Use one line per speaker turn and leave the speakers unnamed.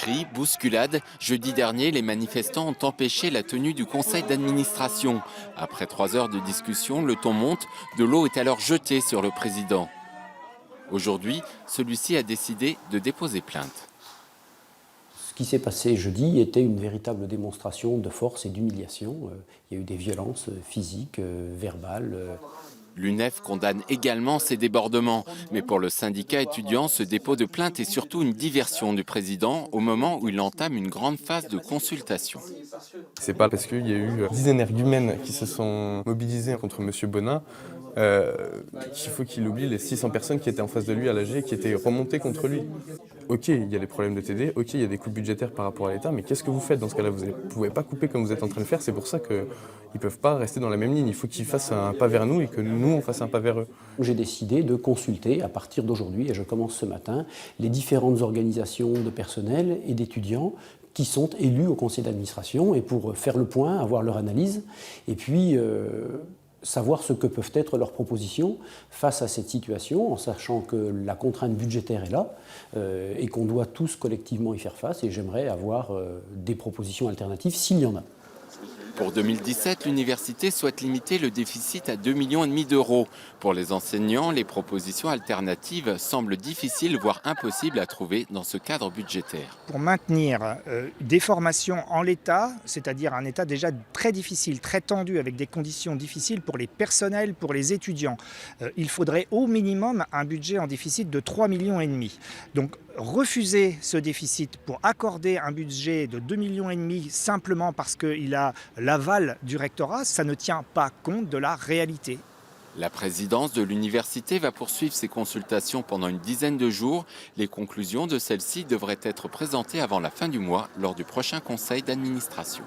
Cris, bousculades. Jeudi dernier, les manifestants ont empêché la tenue du conseil d'administration. Après 3 heures de discussion, le ton monte. De l'eau est alors jetée sur le président. Aujourd'hui, celui-ci a décidé de déposer plainte.
Ce qui s'est passé jeudi était une véritable démonstration de force et d'humiliation. Il y a eu des violences physiques, verbales.
L'UNEF condamne également ces débordements. Mais pour le syndicat étudiant, ce dépôt de plainte est surtout une diversion du président au moment où il entame une grande phase de consultation.
C'est pas parce qu'il y a eu 10 énergumènes qui se sont mobilisés contre M. Bonin qu'il faut qu'il oublie les 600 personnes qui étaient en face de lui à l'AG, qui étaient remontées contre lui. Ok, il y a des problèmes de TD, ok, il y a des coupes budgétaires par rapport à l'État, mais qu'est-ce que vous faites dans ce cas-là? Vous ne pouvez pas couper comme vous êtes en train de faire, c'est pour ça qu'ils ne peuvent pas rester dans la même ligne. Il faut qu'ils fassent un pas vers nous et que nous, on fasse un pas vers eux.
J'ai décidé de consulter à partir d'aujourd'hui, et je commence ce matin, les différentes organisations de personnel et d'étudiants qui sont élus au conseil d'administration, et pour faire le point, avoir leur analyse, et puis savoir ce que peuvent être leurs propositions face à cette situation, en sachant que la contrainte budgétaire est là et qu'on doit tous collectivement y faire face, et j'aimerais avoir des propositions alternatives s'il y en a.
Pour 2017, l'université souhaite limiter le déficit à 2,5 millions d'euros. Pour les enseignants, les propositions alternatives semblent difficiles, voire impossibles à trouver dans ce cadre budgétaire.
Pour maintenir des formations en l'état, c'est-à-dire un état déjà très difficile, très tendu, avec des conditions difficiles pour les personnels, pour les étudiants, il faudrait au minimum un budget en déficit de 3,5 millions. Donc refuser ce déficit pour accorder un budget de 2,5 millions simplement parce qu'il a l'aval du rectorat, ça ne tient pas compte de la réalité.
La présidence de l'université va poursuivre ses consultations pendant une dizaine de jours. Les conclusions de celles-ci devraient être présentées avant la fin du mois lors du prochain conseil d'administration.